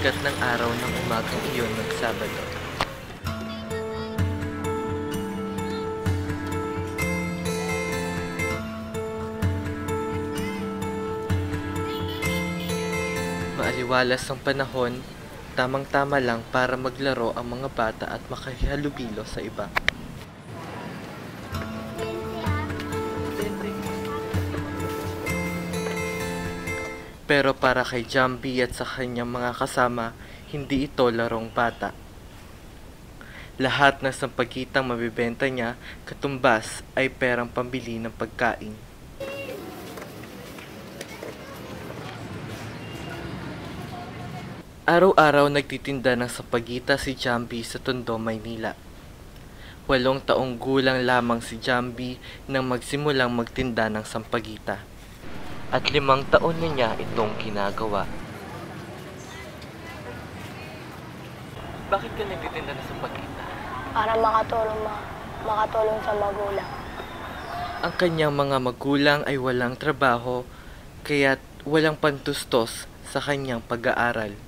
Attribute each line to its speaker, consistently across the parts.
Speaker 1: sikat ng araw ng umagang iyon ng Sabado. Maaliwalas ang panahon, tamang-tama lang para maglaro ang mga bata at makahalubilo sa iba. Pero para kay Jambi at sa kanyang mga kasama, hindi ito larong bata. Lahat ng sampagitang mabibenta niya, katumbas ay perang pambili ng pagkain. Araw-araw nagtitinda ng sampagita si Jambi sa Tondo, Maynila. 8 taong gulang lamang si Jambi nang magsimulang magtinda ng sampagita. At 5 taon na niya itong ginagawa. Bakit ka nagtitinda ng sampagita?
Speaker 2: Para makatulong sa magulang.
Speaker 1: Ang kanyang mga magulang ay walang trabaho, kaya't walang pantustos sa kanyang pag-aaral.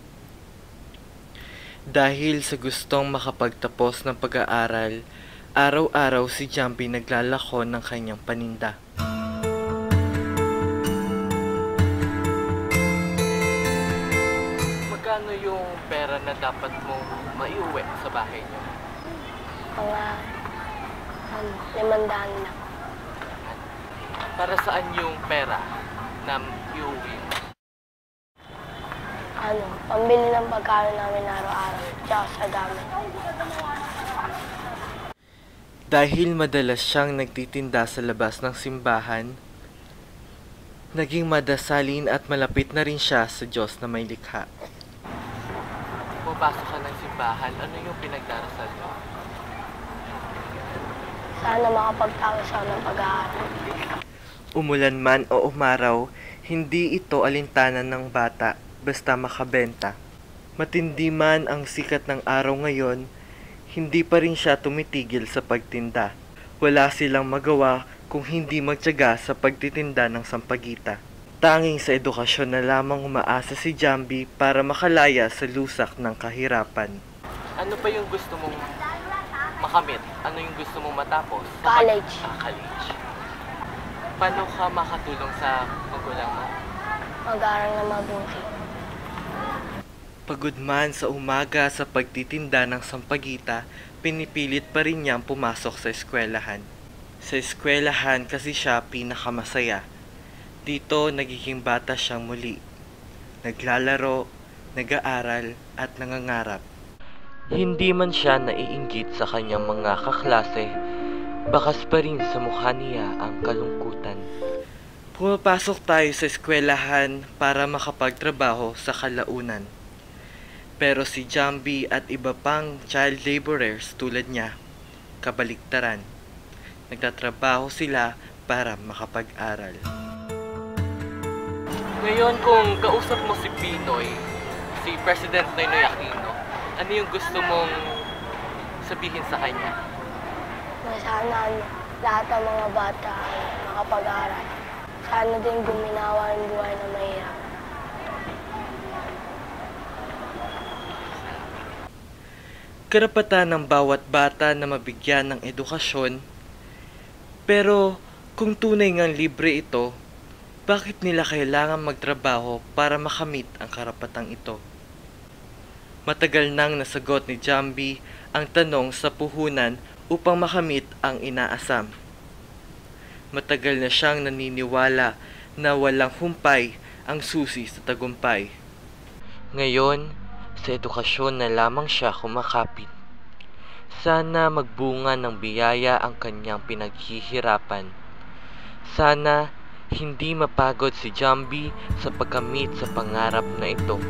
Speaker 1: Dahil sa gustong makapagtapos ng pag-aaral, araw-araw si Jambi naglalako ng kanyang paninda. Magkano yung pera na dapat mong maiuwi sa bahay niyo?
Speaker 2: Mga 500 lang.
Speaker 1: Para saan yung pera na iuwi?
Speaker 2: Pambili ng pagkain namin araw-araw, tsaka sa gamit.
Speaker 1: Dahil madalas siyang nagtitinda sa labas ng simbahan, naging madasalin at malapit na rin siya sa Diyos na may likha. Pumapasok ka ng simbahan, ano yung pinagdarasal mo?
Speaker 2: Sana makapagtapos ako ng pag-aaral.
Speaker 1: Umulan man o umaraw, hindi ito alintanan ng bata basta makabenta. Matindi man ang sikat ng araw ngayon, hindi pa rin siya tumitigil sa pagtinda. Wala silang magawa kung hindi magtiyaga sa pagtitinda ng sampagita. Tanging sa edukasyon na lamang umaasa si Jambi para makalaya sa lusak ng kahirapan. Ano pa yung gusto mong makamit? Ano yung gusto mong matapos?
Speaker 2: College.
Speaker 1: College. Paano ka makatulong sa magulang mo?
Speaker 2: Mag-aaral na mabuti.
Speaker 1: Pagod man sa umaga sa pagtitinda ng sampagita, pinipilit pa rin niyang pumasok sa eskwelahan. Sa eskwelahan kasi siya pinakamasaya. Dito nagiging bata siyang muli. Naglalaro, nag-aaral at nangangarap. Hindi man siya naiinggit sa kanyang mga kaklase, bakas pa rin sa mukha niya ang kalungkutan. Pumapasok tayo sa eskwelahan para makapagtrabaho sa kalaunan. Pero si Jambi at iba pang child laborers tulad niya, kabaliktaran. Nagtatrabaho sila para makapag-aral. Ngayon kung kausap mo si Pinoy, si President Noynoy Aquino, ano yung gusto mong sabihin sa kanya?
Speaker 2: Sana lahat ng mga bata ay makapag-aaral. Sana din guminawa ang buhay na mahirap.
Speaker 1: Karapatan ng bawat bata na mabigyan ng edukasyon, pero kung tunay ngang libre ito, bakit nila kailangan magtrabaho para makamit ang karapatang ito? Matagal nang nasagot ni Jambi ang tanong sa puhunan upang makamit ang inaasam. Matagal na siyang naniniwala na walang humpay ang susi sa tagumpay. Ngayon, sa edukasyon na lamang siya kumakapit. Sana magbunga ng biyaya ang kanyang pinaghihirapan. Sana hindi mapagod si Jambi sa pagkamit sa pangarap na ito.